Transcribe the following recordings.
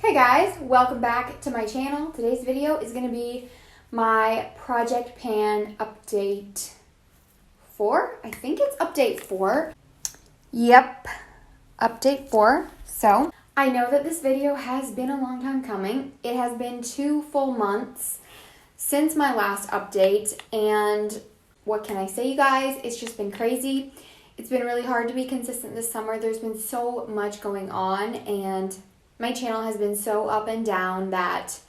Hey guys, welcome back to my channel. Today's video is going to be my project pan update 4. I think it's update 4. Yep, update 4. So, I know that this video has been a long time coming. It has been 2 full months since my last update, and what can I say, you guys? It's just been crazy. It's been really hard to be consistent this summer. There's been so much going on, and my channel has been so up and down that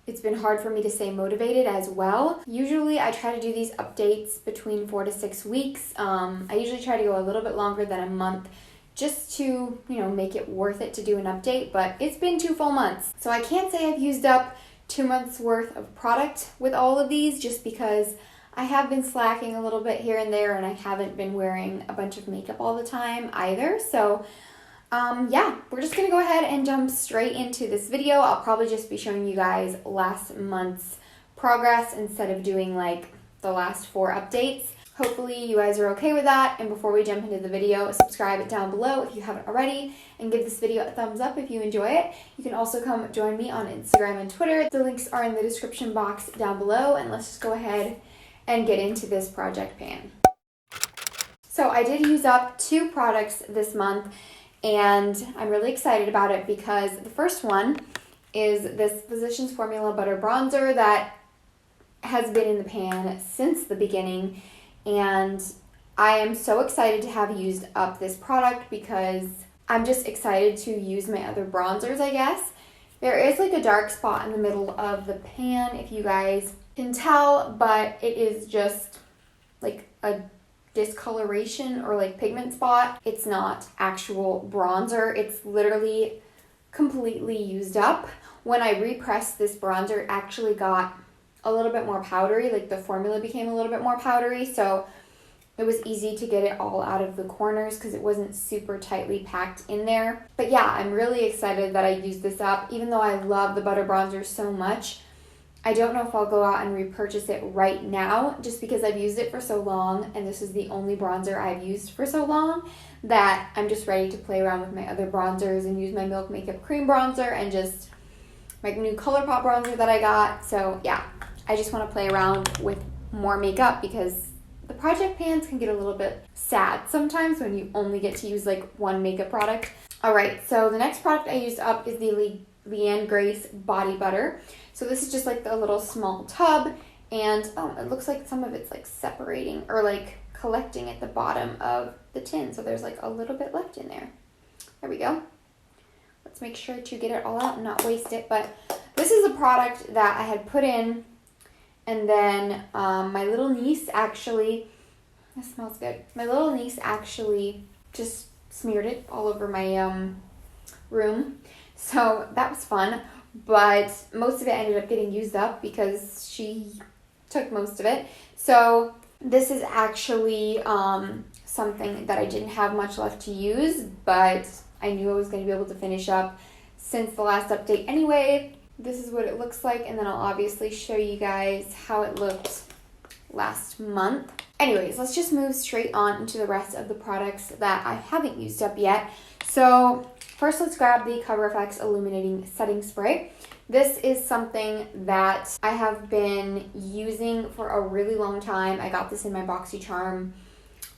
it's been hard for me to stay motivated as well. Usually I try to do these updates between 4 to 6 weeks. I usually try to go a little bit longer than a month just to, make it worth it to do an update, but it's been 2 full months. So I can't say I've used up 2 months worth of product with all of these just because I have been slacking a little bit here and there, and I haven't been wearing a bunch of makeup all the time either. So yeah, we're just gonna go ahead and jump straight into this video. I'll probably just be showing you guys last month's progress instead of doing like the last 4 updates. Hopefully you guys are okay with that. And before we jump into the video, subscribe it down below if you haven't already, and give this video a thumbs up if you enjoy it. You can also come join me on Instagram and Twitter. The links are in the description box down below, and let's just go ahead and get into this project pan. So I did use up 2 products this month, and I'm really excited about it because the first one is this Physicians Formula Butter Bronzer that has been in the pan since the beginning, and I am so excited to have used up this product because I'm just excited to use my other bronzers, I guess. There is like a dark spot in the middle of the pan, if you guys can tell, but it is just like a discoloration or like pigment spot. It's not actual bronzer. It's literally completely used up. When I repressed this bronzer, it actually got a little bit more powdery, like the formula became a little bit more powdery, so it was easy to get it all out of the corners because it wasn't super tightly packed in there. But yeah, I'm really excited that I used this up. Even though I love the butter bronzer so much, I don't know if I'll go out and repurchase it right now just because I've used it for so long, and this is the only bronzer I've used for so long that I'm just ready to play around with my other bronzers and use my Milk Makeup Cream bronzer and just my new ColourPop bronzer that I got. So yeah, I just want to play around with more makeup because the project pans can get a little bit sad sometimes when you only get to use like one makeup product. Alright, so the next product I used up is the Leanne Grace Body Butter. So this is just like the little small tub, and it looks like some of it's like separating or like collecting at the bottom of the tin. So there's like a little bit left in there. There we go. Let's make sure to get it all out and not waste it. But this is a product that I had put in, and then my little niece actually, it smells good. My little niece actually just smeared it all over my room. So that was fun, but most of it ended up getting used up because she took most of it. So this is actually something that I didn't have much left to use, but I knew I was going to be able to finish up since the last update anyway. This is what it looks like, and then I'll obviously show you guys how it looked last month. Anyways, let's just move straight on into the rest of the products that I haven't used up yet. So first, let's grab the Cover FX Illuminating Setting Spray. This is something that I have been using for a really long time. I got this in my BoxyCharm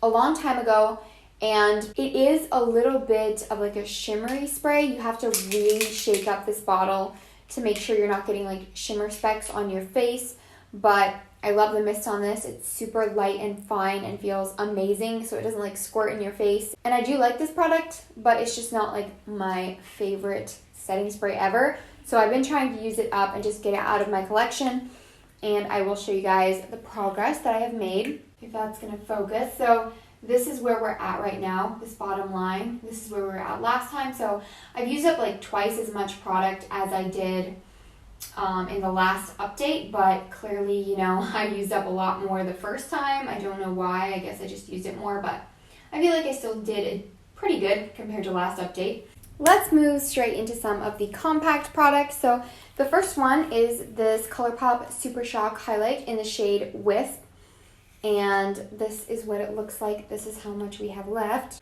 a long time ago, and it is a little bit of like a shimmery spray. You have to really shake up this bottle to make sure you're not getting like shimmer specks on your face, but I love the mist on this. It's super light and fine and feels amazing, so it doesn't like squirt in your face. And I do like this product, but it's just not like my favorite setting spray ever. So I've been trying to use it up and just get it out of my collection, and I will show you guys the progress that I have made, if that's gonna focus. So this is where we're at right now, this bottom line. This is where we were at last time. So I've used up like twice as much product as I did in the last update, but clearly, I used up a lot more the first time. I don't know why. I guess I just used it more, but I feel like I still did it pretty good compared to last update. Let's move straight into some of the compact products. So the first one is this ColourPop Super Shock Highlight in the shade Wisp. And this is what it looks like. This is how much we have left.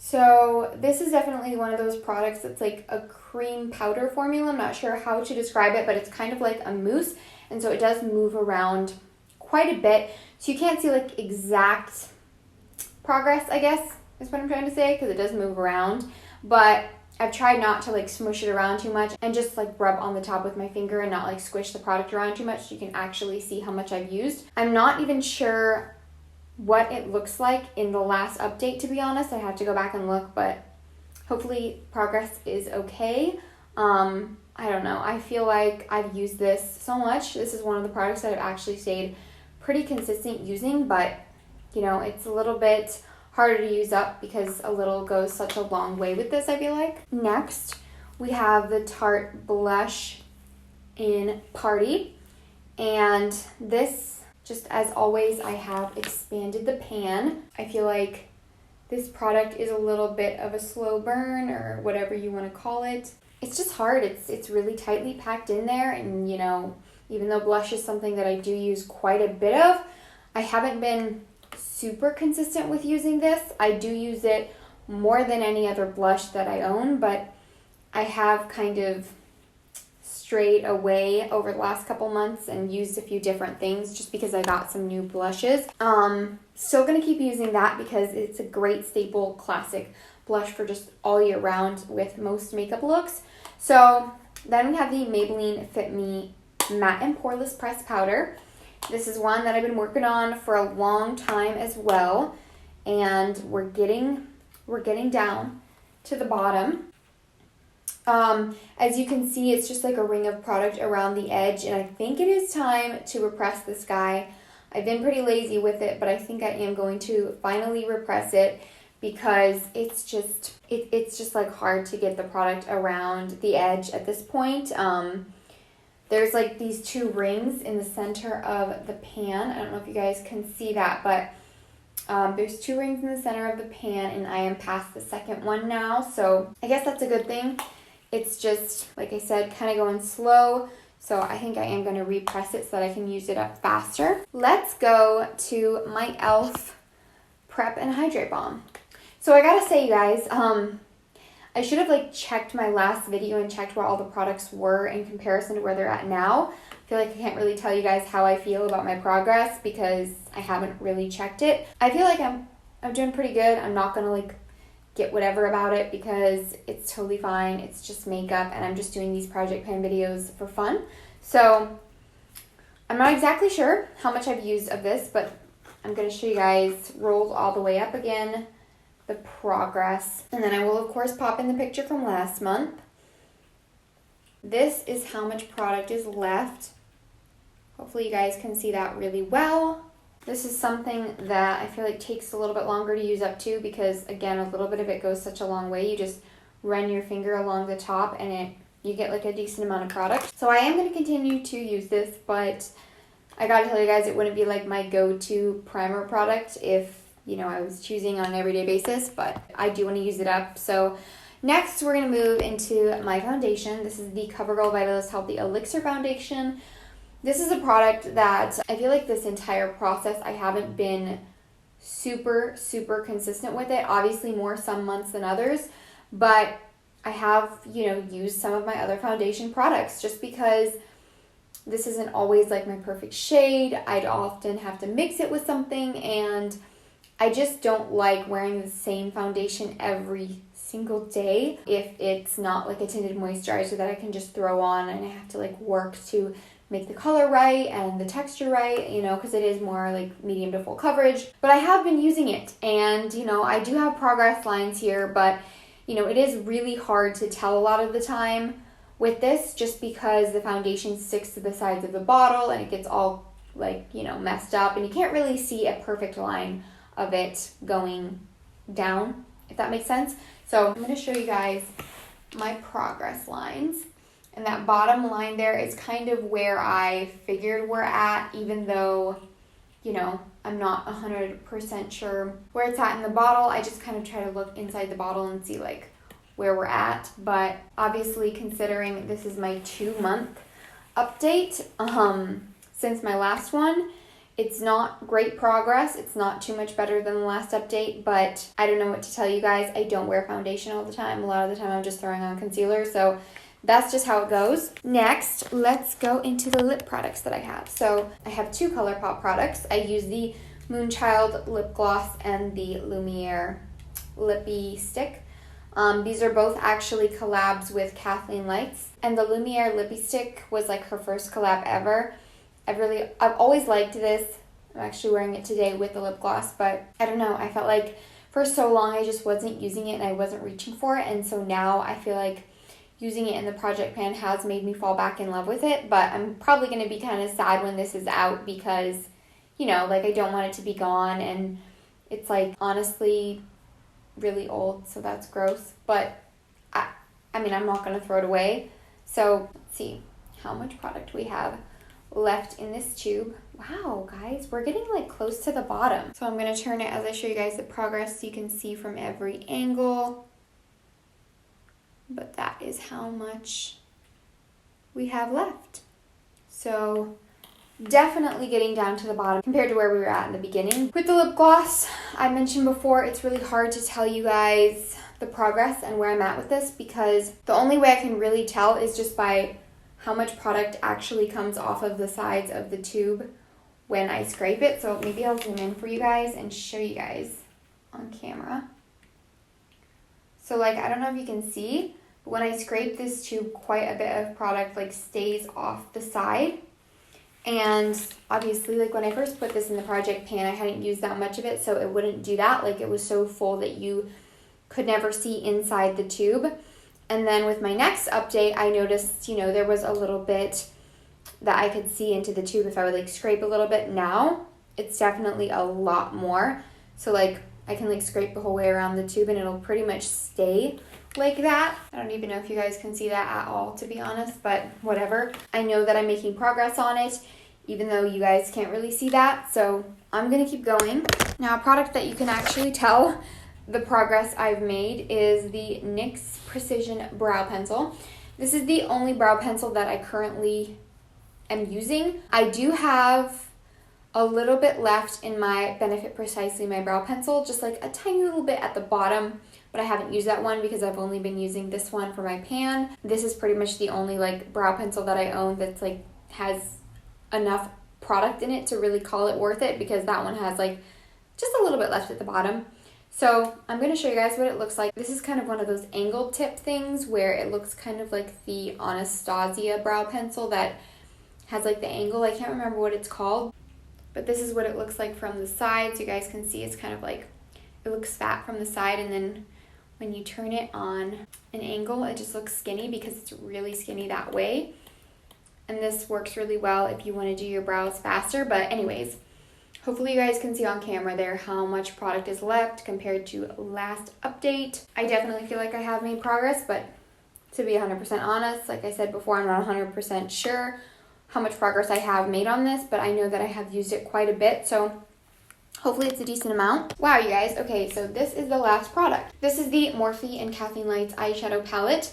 So this is definitely one of those products that's like a cream powder formula. I'm not sure how to describe it, but it's kind of like a mousse. And so it does move around quite a bit. So you can't see like exact progress, I guess, is what I'm trying to say, because it does move around. But I've tried not to like smush it around too much and just like rub on the top with my finger and not like squish the product around too much so you can actually see how much I've used. I'm not even sure what it looks like in the last update, to be honest. I have to go back and look, but hopefully progress is okay. I don't know. I feel like I've used this so much. This is one of the products that I've actually stayed pretty consistent using, but you know, it's a little bit harder to use up because a little goes such a long way with this, I feel like. Next, we have the Tarte blush in Party, and this, just as always, I have expanded the pan. I feel like this product is a little bit of a slow burn, or whatever you want to call it. It's just hard. It's really tightly packed in there, and you know, even though blush is something that I do use quite a bit of, I haven't been super consistent with using this. I do use it more than any other blush that I own, but I have kind of strayed away over the last couple months and used a few different things just because I got some new blushes. Still gonna keep using that because it's a great staple classic blush for just all year round with most makeup looks. So then we have the Maybelline Fit Me Matte and Poreless Pressed Powder. This is one that I've been working on for a long time as well, and we're getting down to the bottom. As you can see, it's just like a ring of product around the edge, and I think it is time to repress this guy. I've been pretty lazy with it, but I think I am going to finally repress it because it's just like hard to get the product around the edge at this point. There's like these two rings in the center of the pan. I don't know if you guys can see that, but there's two rings in the center of the pan, and I am past the second one now. So I guess that's a good thing. It's just, like I said, kind of going slow. So I think I am going to repress it so that I can use it up faster. Let's go to my e.l.f. Prep and Hydrate Balm. So I gotta say, you guys, I should have like checked my last video and checked where all the products were in comparison to where they're at now. I feel like I can't really tell you guys how I feel about my progress because I haven't really checked it. I feel like I'm doing pretty good. I'm not gonna like get whatever about it because it's totally fine. It's just makeup, and I'm just doing these project pan videos for fun. So I'm not exactly sure how much I've used of this, but I'm gonna show you guys rolled all the way up again, the progress, and then I will of course pop in the picture from last month. This is how much product is left. Hopefully you guys can see that really well. This is something that I feel like takes a little bit longer to use up too because again, a little bit of it goes such a long way. You just run your finger along the top and you get like a decent amount of product. So I am going to continue to use this, but I gotta tell you guys, it wouldn't be like my go-to primer product if, you know, I was choosing on an everyday basis, but I do want to use it up. So next we're going to move into my foundation. This is the CoverGirl Vitalist Healthy Elixir Foundation. This is a product that I feel like this entire process I haven't been super consistent with it. Obviously more some months than others, but I have, you know, used some of my other foundation products just because this isn't always like my perfect shade. I'd often have to mix it with something, and I just don't like wearing the same foundation every single day if it's not like a tinted moisturizer that I can just throw on and I have to like work to make the color right and the texture right, you know, because it is more like medium to full coverage. But I have been using it, and you know, I do have progress lines here, but you know, it is really hard to tell a lot of the time with this just because the foundation sticks to the sides of the bottle and it gets all like, you know, messed up, and you can't really see a perfect line of it going down, if that makes sense. So I'm going to show you guys my progress lines. And that bottom line there is kind of where I figured we're at, even though, you know, I'm not 100% sure where it's at in the bottle. I just kind of try to look inside the bottle and see like where we're at. But obviously, considering this is my 2-month update since my last one, It's not great progress. It's not too much better than the last update, but I don't know what to tell you guys. I don't wear foundation all the time. A lot of the time I'm just throwing on concealer, so that's just how it goes. Next, let's go into the lip products that I have. So I have 2 ColourPop products. I use the Moonchild lip gloss and the Lumiere lippy stick. These are both actually collabs with Kathleen Lights, and the Lumiere lippy stick was like her first collab ever. I've always liked this. I'm actually wearing it today with the lip gloss, but I don't know. I felt like for so long I just wasn't using it and I wasn't reaching for it, and so now I feel like using it in the project pan has made me fall back in love with it, but I'm probably going to be kind of sad when this is out because, you know, like I don't want it to be gone, and it's like honestly really old, so that's gross, but I mean, I'm not going to throw it away. So let's see how much product we have left in this tube. Wow, guys, we're getting like close to the bottom. So I'm going to turn it as I show you guys the progress so you can see from every angle. But that is how much we have left. So definitely getting down to the bottom compared to where we were at in the beginning. With the lip gloss, I mentioned before, it's really hard to tell you guys the progress and where I'm at with this because the only way I can really tell is just by how much product actually comes off of the sides of the tube when I scrape it. So maybe I'll zoom in for you guys and show you guys on camera. So like, I don't know if you can see, but when I scrape this tube, quite a bit of product like stays off the side. And obviously, like when I first put this in the project pan, I hadn't used that much of it, so it wouldn't do that. Like it was so full that you could never see inside the tube. And then with my next update, I noticed, you know, there was a little bit that I could see into the tube if I would like scrape a little bit. Now, it's definitely a lot more. So like I can like scrape the whole way around the tube and it'll pretty much stay like that. I don't even know if you guys can see that at all, to be honest, but whatever. I know that I'm making progress on it, even though you guys can't really see that. So I'm gonna keep going. Now, a product that you can actually tell the progress I've made is the NYX Precision Brow Pencil. This is the only brow pencil that I currently am using. I do have a little bit left in my Benefit Precisely My Brow Pencil, just like a tiny little bit at the bottom, but I haven't used that one because I've only been using this one for my pan. This is pretty much the only like brow pencil that I own that's like has enough product in it to really call it worth it, because that one has like just a little bit left at the bottom. So I'm going to show you guys what it looks like. This is kind of one of those angled tip things where it looks kind of like the Anastasia brow pencil that has like the angle. I can't remember what it's called, but this is what it looks like from the side. So you guys can see it's kind of like, it looks fat from the side, and then when you turn it on an angle, it just looks skinny because it's really skinny that way. And this works really well if you want to do your brows faster. But anyways, hopefully you guys can see on camera there how much product is left compared to last update. I definitely feel like I have made progress, but to be 100% honest, like I said before, I'm not 100% sure how much progress I have made on this, but I know that I have used it quite a bit, so hopefully it's a decent amount. Wow, you guys. Okay, so this is the last product. This is the Morphe and Kathleen Lights eyeshadow palette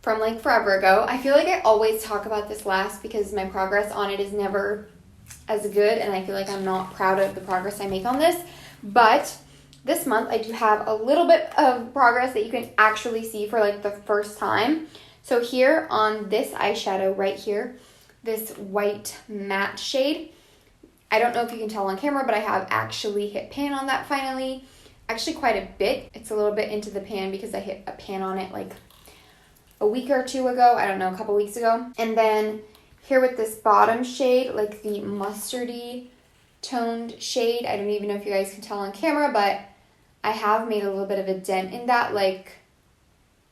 from like forever ago. I feel like I always talk about this last because my progress on it is never as good, and I feel like I'm not proud of the progress I make on this. But this month I do have a little bit of progress that you can actually see for like the first time. So here on this eyeshadow right here, this white matte shade, I don't know if you can tell on camera, but I have actually hit pan on that finally. Actually quite a bit. It's a little bit into the pan because I hit a pan on it like a week or two ago. I don't know, a couple weeks ago. And then here with this bottom shade, like the mustardy toned shade, I don't even know if you guys can tell on camera, but I have made a little bit of a dent in that. Like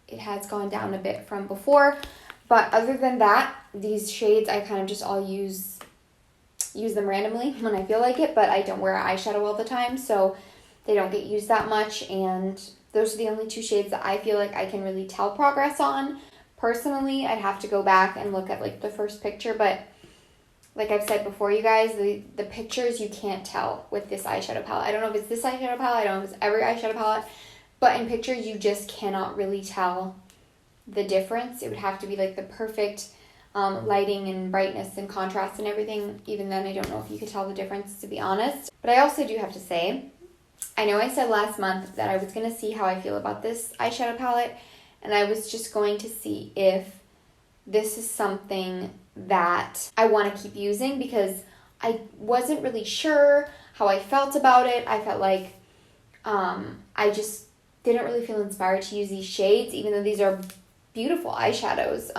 it has gone down a bit from before. But other than that, these shades I kind of just all use them randomly when I feel like it, but I don't wear eyeshadow all the time, so they don't get used that much, and those are the only two shades that I feel like I can really tell progress on. Personally, I'd have to go back and look at like the first picture, but like I've said before, you guys, the pictures you can't tell with this eyeshadow palette. I don't know if it's this eyeshadow palette, I don't know if it's every eyeshadow palette, but in pictures you just cannot really tell the difference. It would have to be like the perfect lighting and brightness and contrast and everything. Even then, I don't know if you could tell the difference, to be honest. But I also do have to say, I know I said last month that I was going to see how I feel about this eyeshadow palette, and I was just going to see if this is something that I want to keep using, because I wasn't really sure how I felt about it. I felt like I just didn't really feel inspired to use these shades, even though these are beautiful eyeshadows.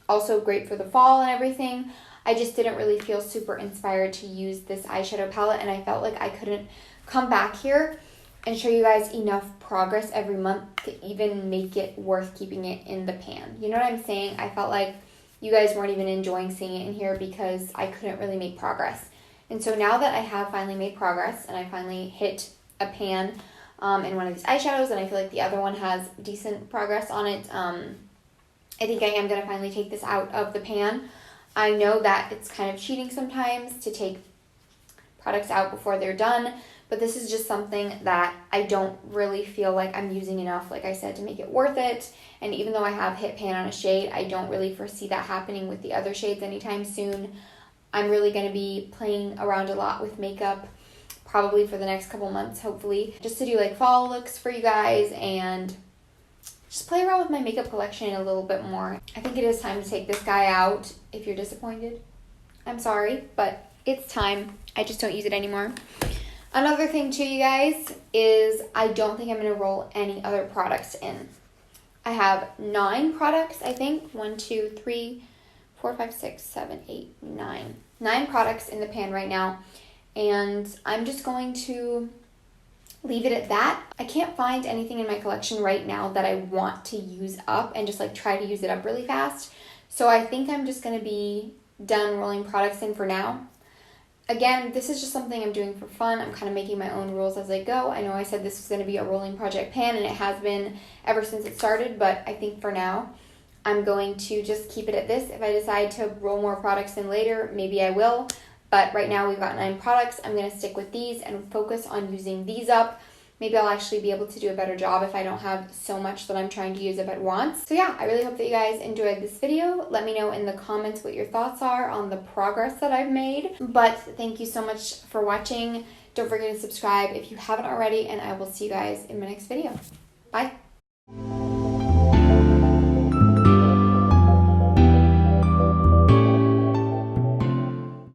Also great for the fall and everything. I just didn't really feel super inspired to use this eyeshadow palette, and I felt like I couldn't come back here and show you guys enough progress every month to even make it worth keeping it in the pan. You know what I'm saying? I felt like you guys weren't even enjoying seeing it in here because I couldn't really make progress. And so now that I have finally made progress and I finally hit a pan in one of these eyeshadows, and I feel like the other one has decent progress on it, I think I am going to finally take this out of the pan. I know that it's kind of cheating sometimes to take products out before they're done, but this is just something that I don't really feel like I'm using enough, like I said, to make it worth it. And even though I have hit pan on a shade, I don't really foresee that happening with the other shades anytime soon. I'm really going to be playing around a lot with makeup, probably for the next couple months, hopefully, just to do like fall looks for you guys and just play around with my makeup collection a little bit more. I think it is time to take this guy out. If you're disappointed, I'm sorry, but it's time. I just don't use it anymore. Another thing too, you guys, is I don't think I'm going to roll any other products in. I have 9 products, I think. 1, 2, 3, 4, 5, 6, 7, 8, 9. 9 products in the pan right now. And I'm just going to leave it at that. I can't find anything in my collection right now that I want to use up and just like try to use it up really fast. So I think I'm just going to be done rolling products in for now. Again, this is just something I'm doing for fun. I'm kind of making my own rules as I go. I know I said this was going to be a rolling project pan, and it has been ever since it started, but I think for now I'm going to just keep it at this. If I decide to roll more products in later, maybe I will. But right now we've got 9 products. I'm going to stick with these and focus on using these up. Maybe I'll actually be able to do a better job if I don't have so much that I'm trying to use up at once. So yeah, I really hope that you guys enjoyed this video. Let me know in the comments what your thoughts are on the progress that I've made. But thank you so much for watching. Don't forget to subscribe if you haven't already, and I will see you guys in my next video. Bye.